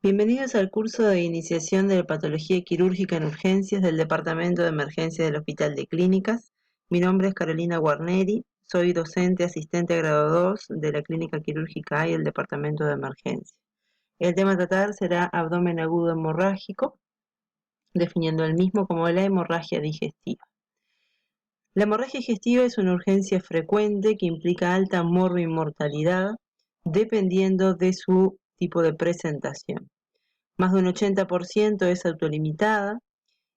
Bienvenidos al curso de iniciación de patología quirúrgica en urgencias del Departamento de Emergencia del Hospital de Clínicas. Mi nombre es Carolina Guarneri, soy docente asistente a grado 2 de la Clínica Quirúrgica A y el Departamento de Emergencia. El tema a tratar será abdomen agudo hemorrágico, definiendo el mismo como la hemorragia digestiva. La hemorragia digestiva es una urgencia frecuente que implica alta morbi-mortalidad dependiendo de su tipo de presentación. Más de un 80% es autolimitada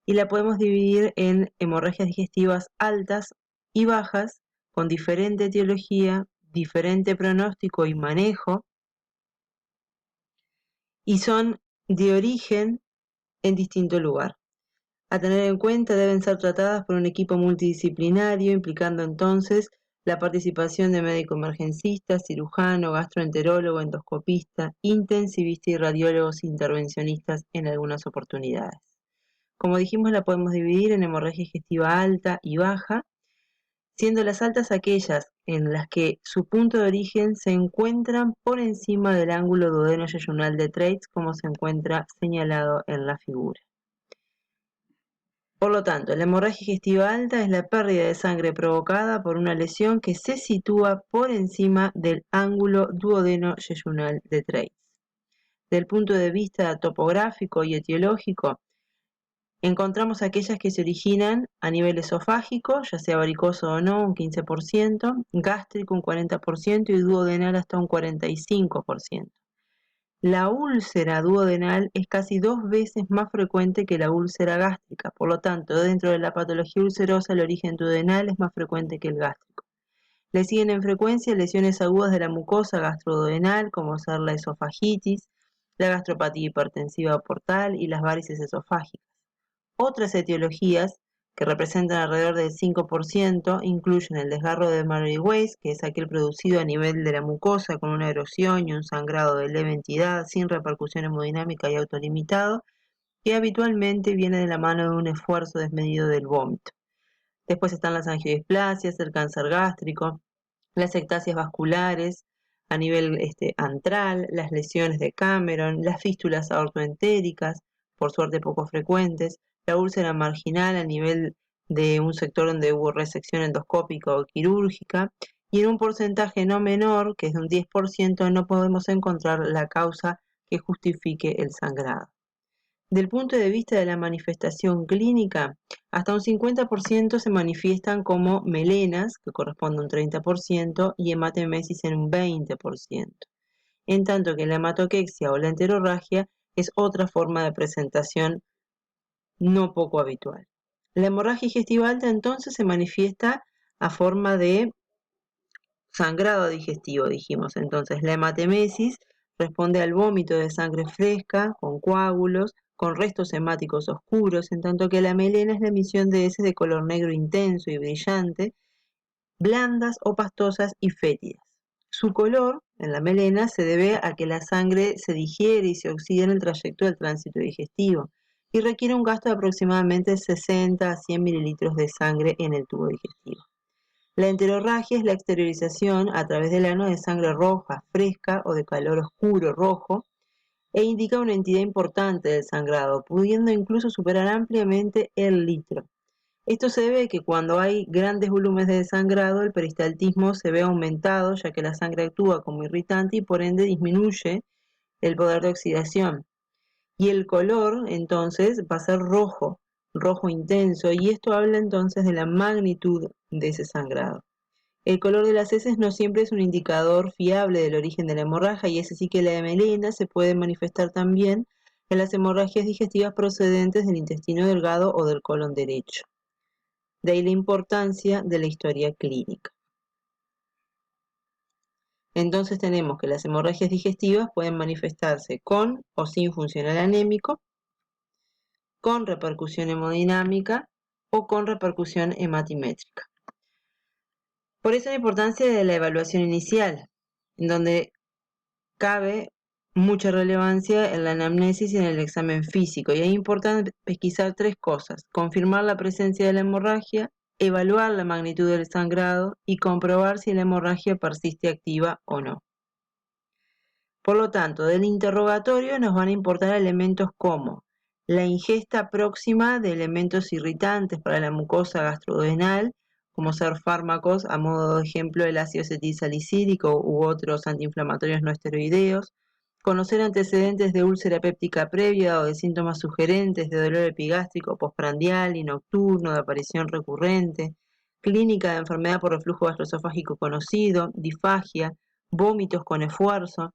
y la podemos dividir en hemorragias digestivas altas y bajas con diferente etiología, diferente pronóstico y manejo, y son de origen en distinto lugar. A tener en cuenta, deben ser tratadas por un equipo multidisciplinario, implicando entonces la participación de médico emergencista, cirujano, gastroenterólogo, endoscopista, intensivista y radiólogos intervencionistas en algunas oportunidades. Como dijimos, la podemos dividir en hemorragia digestiva alta y baja, siendo las altas aquellas en las que su punto de origen se encuentran por encima del ángulo duodeno-yeyunal de Treitz, como se encuentra señalado en la figura. Por lo tanto, la hemorragia digestiva alta es la pérdida de sangre provocada por una lesión que se sitúa por encima del ángulo duodeno-yeyunal de Treitz. Del punto de vista topográfico y etiológico, encontramos aquellas que se originan a nivel esofágico, ya sea varicoso o no, un 15%, gástrico un 40% y duodenal hasta un 45%. La úlcera duodenal es casi 2 veces más frecuente que la úlcera gástrica, por lo tanto, dentro de la patología ulcerosa el origen duodenal es más frecuente que el gástrico. Le siguen en frecuencia lesiones agudas de la mucosa gastroduodenal, como ser la esofagitis, la gastropatía hipertensiva portal y las varices esofágicas. Otras etiologías, que representan alrededor del 5%, incluyen el desgarro de Mallory Weiss, que es aquel producido a nivel de la mucosa con una erosión y un sangrado de leve entidad sin repercusión hemodinámica y autolimitado, que habitualmente viene de la mano de un esfuerzo desmedido del vómito. Después están las angiodisplasias, el cáncer gástrico, las ectasias vasculares a nivel antral, las lesiones de Cameron, las fístulas aortoentéricas, por suerte poco frecuentes, la úlcera marginal a nivel de un sector donde hubo resección endoscópica o quirúrgica, y en un porcentaje no menor, que es de un 10%, no podemos encontrar la causa que justifique el sangrado. Del punto de vista de la manifestación clínica, hasta un 50% se manifiestan como melenas, que corresponde a un 30%, y hematemesis en un 20%, en tanto que la hematoquexia o la enterorragia es otra forma de presentación no poco habitual. La hemorragia digestiva alta entonces se manifiesta a forma de sangrado digestivo, dijimos. Entonces la hematemesis responde al vómito de sangre fresca, con coágulos, con restos hemáticos oscuros, en tanto que la melena es la emisión de heces de color negro intenso y brillante, blandas o pastosas y fétidas. Su color en la melena se debe a que la sangre se digiere y se oxida en el trayecto del tránsito digestivo y requiere un gasto de aproximadamente 60 a 100 mililitros de sangre en el tubo digestivo. La enterorragia es la exteriorización a través del ano de sangre roja, fresca o de color oscuro rojo e indica una entidad importante del sangrado, pudiendo incluso superar ampliamente el litro. Esto se debe a que cuando hay grandes volúmenes de sangrado, el peristaltismo se ve aumentado, ya que la sangre actúa como irritante y por ende disminuye el poder de oxidación. Y el color, entonces, va a ser rojo, rojo intenso, y esto habla entonces de la magnitud de ese sangrado. El color de las heces no siempre es un indicador fiable del origen de la hemorragia, y es así que la melena se puede manifestar también en las hemorragias digestivas procedentes del intestino delgado o del colon derecho. De ahí la importancia de la historia clínica. Entonces tenemos que las hemorragias digestivas pueden manifestarse con o sin funcional anémico, con repercusión hemodinámica o con repercusión hematimétrica. Por eso la importancia de la evaluación inicial, en donde cabe mucha relevancia en la anamnesis y en el examen físico, y es importante pesquisar 3 cosas: confirmar la presencia de la hemorragia, evaluar la magnitud del sangrado y comprobar si la hemorragia persiste activa o no. Por lo tanto, del interrogatorio nos van a importar elementos como la ingesta próxima de elementos irritantes para la mucosa gastrodenal, como ser fármacos, a modo de ejemplo el ácido acetilsalicílico u otros antiinflamatorios no esteroideos, conocer antecedentes de úlcera péptica previa o de síntomas sugerentes de dolor epigástrico postprandial y nocturno de aparición recurrente, clínica de enfermedad por reflujo gastroesofágico conocido, disfagia, vómitos con esfuerzo,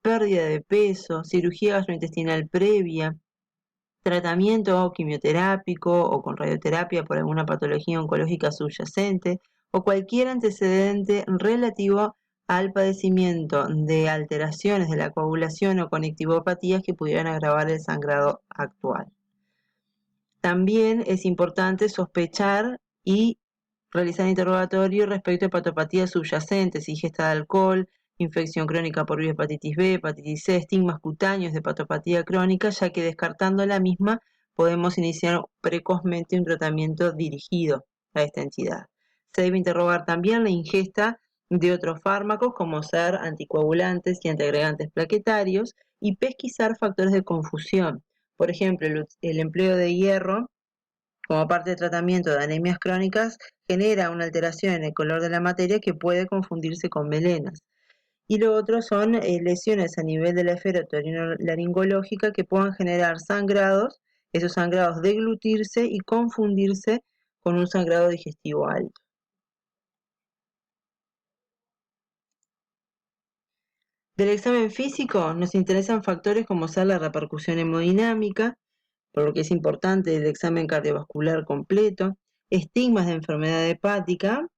pérdida de peso, cirugía gastrointestinal previa, tratamiento quimioterápico o con radioterapia por alguna patología oncológica subyacente o cualquier antecedente relativo al padecimiento de alteraciones de la coagulación o conectivopatías que pudieran agravar el sangrado actual. También es importante sospechar y realizar interrogatorio respecto a hepatopatías subyacentes, ingesta de alcohol, infección crónica por virus hepatitis B, hepatitis C, estigmas cutáneos de hepatopatía crónica, ya que descartando la misma podemos iniciar precozmente un tratamiento dirigido a esta entidad. Se debe interrogar también la ingesta de otros fármacos como ser anticoagulantes y antiagregantes plaquetarios y pesquisar factores de confusión. Por ejemplo, el empleo de hierro como parte del tratamiento de anemias crónicas genera una alteración en el color de la materia que puede confundirse con melenas. Y lo otro son lesiones a nivel de la esfera otorinolaringológica que puedan generar sangrados, esos sangrados deglutirse y confundirse con un sangrado digestivo alto. Del examen físico nos interesan factores como ser la repercusión hemodinámica, por lo que es importante el examen cardiovascular completo, estigmas de enfermedad hepática,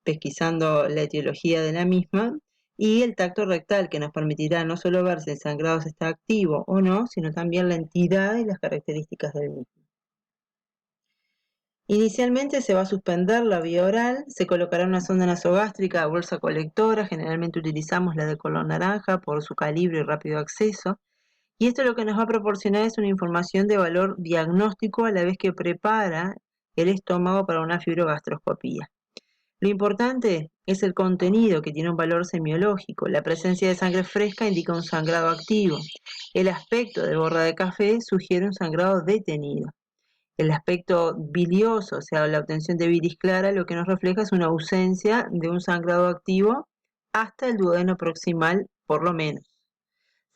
pesquisando la etiología de la misma, y el tacto rectal, que nos permitirá no solo ver si el sangrado está activo o no, sino también la entidad y las características del mismo. Inicialmente se va a suspender la vía oral, se colocará una sonda nasogástrica a bolsa colectora, generalmente utilizamos la de color naranja por su calibre y rápido acceso, y esto lo que nos va a proporcionar es una información de valor diagnóstico a la vez que prepara el estómago para una fibrogastroscopía. Lo importante es el contenido, que tiene un valor semiológico. La presencia de sangre fresca indica un sangrado activo. El aspecto de borra de café sugiere un sangrado detenido. El aspecto bilioso, o sea, la obtención de bilis clara, lo que nos refleja es una ausencia de un sangrado activo hasta el duodeno proximal, por lo menos.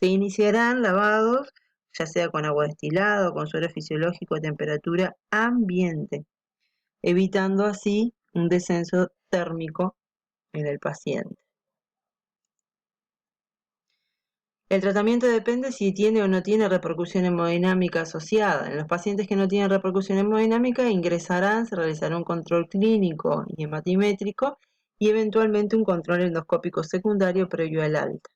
Se iniciarán lavados, ya sea con agua destilada o con suero fisiológico a temperatura ambiente, evitando así un descenso térmico en el paciente. El tratamiento depende si tiene o no tiene repercusión hemodinámica asociada. En los pacientes que no tienen repercusión hemodinámica ingresarán, se realizará un control clínico y hematimétrico y eventualmente un control endoscópico secundario previo al alta.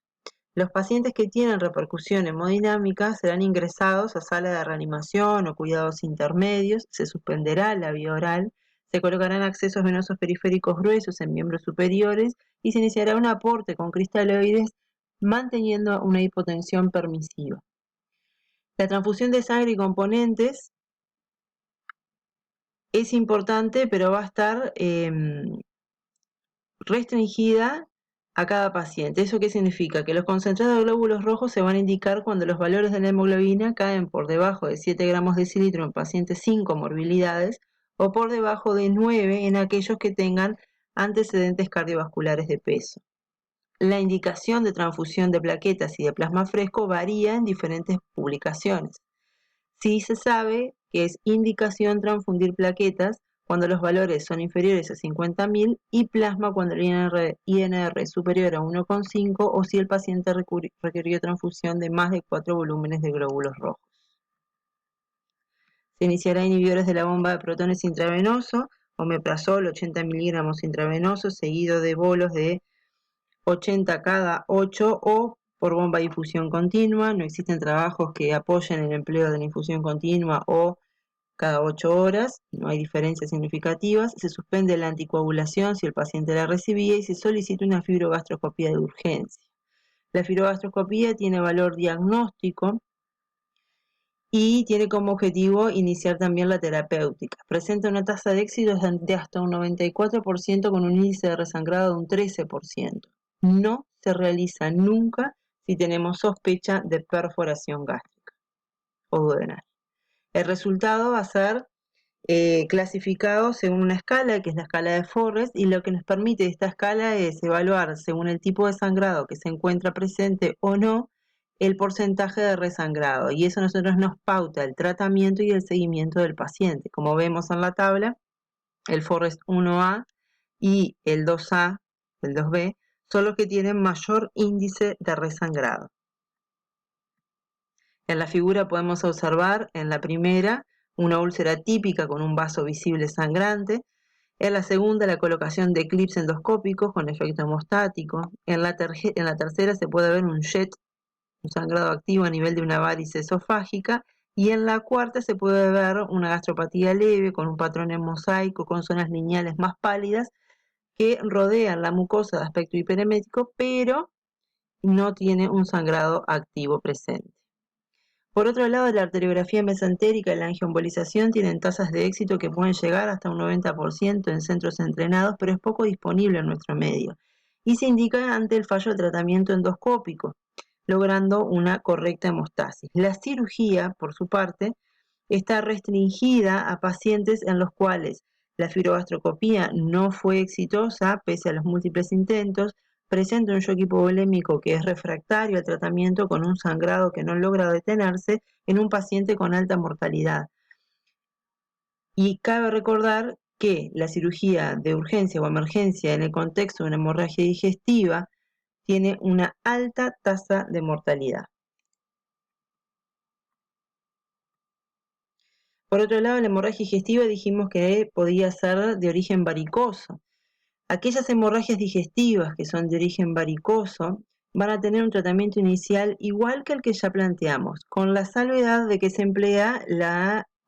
Los pacientes que tienen repercusión hemodinámica serán ingresados a sala de reanimación o cuidados intermedios, se suspenderá la vía oral, se colocarán accesos venosos periféricos gruesos en miembros superiores y se iniciará un aporte con cristaloides manteniendo una hipotensión permisiva. La transfusión de sangre y componentes es importante, pero va a estar restringida a cada paciente. ¿Eso qué significa? Que los concentrados de glóbulos rojos se van a indicar cuando los valores de la hemoglobina caen por debajo de 7 gramos de decilitro en pacientes sin comorbilidades o por debajo de 9 en aquellos que tengan antecedentes cardiovasculares de peso. La indicación de transfusión de plaquetas y de plasma fresco varía en diferentes publicaciones. Sí se sabe que es indicación transfundir plaquetas cuando los valores son inferiores a 50.000 y plasma cuando el INR es superior a 1,5 o si el paciente requirió transfusión de más de 4 volúmenes de glóbulos rojos. Se iniciará inhibidores de la bomba de protones intravenoso, omeprazol 80 miligramos intravenoso, seguido de bolos de 80 cada 8 o por bomba de infusión continua. No existen trabajos que apoyen el empleo de la infusión continua o cada 8 horas, no hay diferencias significativas. Se suspende la anticoagulación si el paciente la recibía y se solicita una fibrogastroscopía de urgencia. La fibrogastroscopía tiene valor diagnóstico y tiene como objetivo iniciar también la terapéutica. Presenta una tasa de éxito de hasta un 94% con un índice de resangrado de un 13%. No se realiza nunca si tenemos sospecha de perforación gástrica o duodenal. El resultado va a ser clasificado según una escala, que es la escala de Forrest, y lo que nos permite esta escala es evaluar, según el tipo de sangrado que se encuentra presente o no, el porcentaje de resangrado, y eso a nosotros nos pauta el tratamiento y el seguimiento del paciente. Como vemos en la tabla, el Forrest 1A y el 2A, el 2B, son los que tienen mayor índice de resangrado. En la figura podemos observar en la primera una úlcera típica con un vaso visible sangrante. En la segunda, la colocación de clips endoscópicos con efecto hemostático. En la tercera se puede ver un jet, un sangrado activo a nivel de una varice esofágica. Y en la cuarta se puede ver una gastropatía leve con un patrón en mosaico con zonas lineales más pálidas que rodean la mucosa de aspecto hiperemético, pero no tiene un sangrado activo presente. Por otro lado, la arteriografía mesentérica y la angioembolización tienen tasas de éxito que pueden llegar hasta un 90% en centros entrenados, pero es poco disponible en nuestro medio. Y se indica ante el fallo de tratamiento endoscópico, logrando una correcta hemostasis. La cirugía, por su parte, está restringida a pacientes en los cuales la fibrogastroscopía no fue exitosa pese a los múltiples intentos, presenta un shock hipovolémico que es refractario al tratamiento con un sangrado que no logra detenerse en un paciente con alta mortalidad. Y cabe recordar que la cirugía de urgencia o emergencia en el contexto de una hemorragia digestiva tiene una alta tasa de mortalidad. Por otro lado, la hemorragia digestiva dijimos que podía ser de origen varicoso. Aquellas hemorragias digestivas que son de origen varicoso van a tener un tratamiento inicial igual que el que ya planteamos, con la salvedad de que se emplea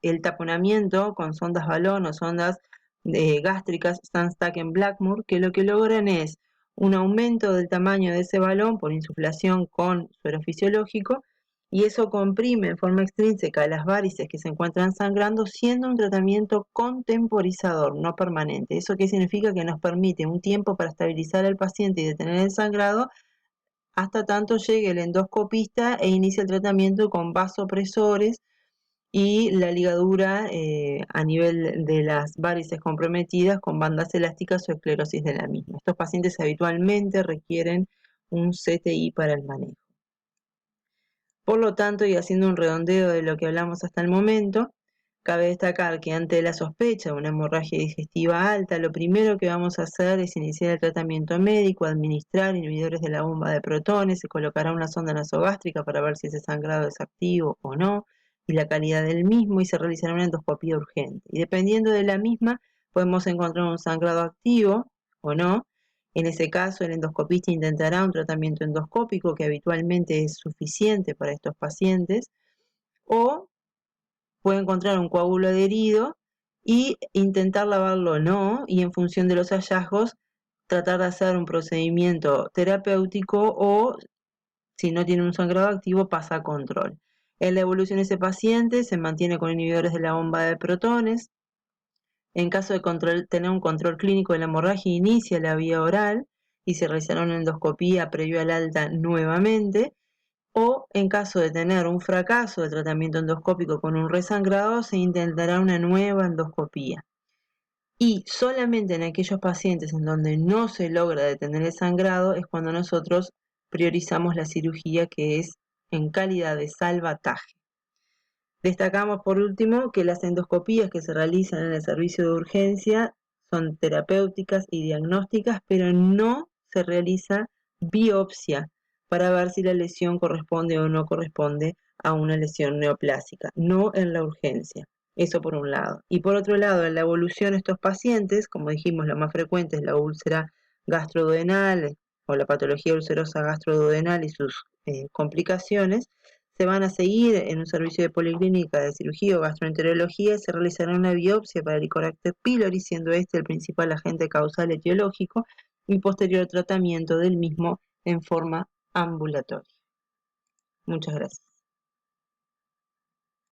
el taponamiento con sondas balón o sondas gástricas Sandstacken-Blackmore, que lo que logran es un aumento del tamaño de ese balón por insuflación con suero fisiológico, y eso comprime en forma extrínseca las varices que se encuentran sangrando, siendo un tratamiento contemporizador, no permanente. ¿Eso qué significa? Que nos permite un tiempo para estabilizar al paciente y detener el sangrado hasta tanto llegue el endoscopista e inicie el tratamiento con vasopresores y la ligadura a nivel de las varices comprometidas con bandas elásticas o esclerosis de la misma. Estos pacientes habitualmente requieren un CTI para el manejo. Por lo tanto, y haciendo un redondeo de lo que hablamos hasta el momento, cabe destacar que ante la sospecha de una hemorragia digestiva alta, lo primero que vamos a hacer es iniciar el tratamiento médico, administrar inhibidores de la bomba de protones, se colocará una sonda nasogástrica para ver si ese sangrado es activo o no, y la calidad del mismo, y se realizará una endoscopía urgente. Y dependiendo de la misma, podemos encontrar un sangrado activo o no. En ese caso, el endoscopista intentará un tratamiento endoscópico que habitualmente es suficiente para estos pacientes, o puede encontrar un coágulo adherido y intentar lavarlo o no, y en función de los hallazgos, tratar de hacer un procedimiento terapéutico o, si no tiene un sangrado activo, pasa a control. En la evolución de ese paciente se mantiene con inhibidores de la bomba de protones. En caso de tener un control clínico de la hemorragia, inicia la vía oral y se realizará una endoscopía previo al alta nuevamente, o en caso de tener un fracaso de tratamiento endoscópico con un resangrado, se intentará una nueva endoscopía. Y solamente en aquellos pacientes en donde no se logra detener el sangrado es cuando nosotros priorizamos la cirugía, que es en calidad de salvataje. Destacamos por último que las endoscopías que se realizan en el servicio de urgencia son terapéuticas y diagnósticas, pero no se realiza biopsia para ver si la lesión corresponde o no corresponde a una lesión neoplásica, no en la urgencia. Eso por un lado. Y por otro lado, en la evolución de estos pacientes, como dijimos, lo más frecuente es la úlcera gastroduodenal o la patología ulcerosa gastroduodenal y sus complicaciones. Se van a seguir en un servicio de policlínica de cirugía o gastroenterología y se realizará una biopsia para el Helicobacter pylori, siendo este el principal agente causal etiológico, y posterior tratamiento del mismo en forma ambulatoria. Muchas gracias.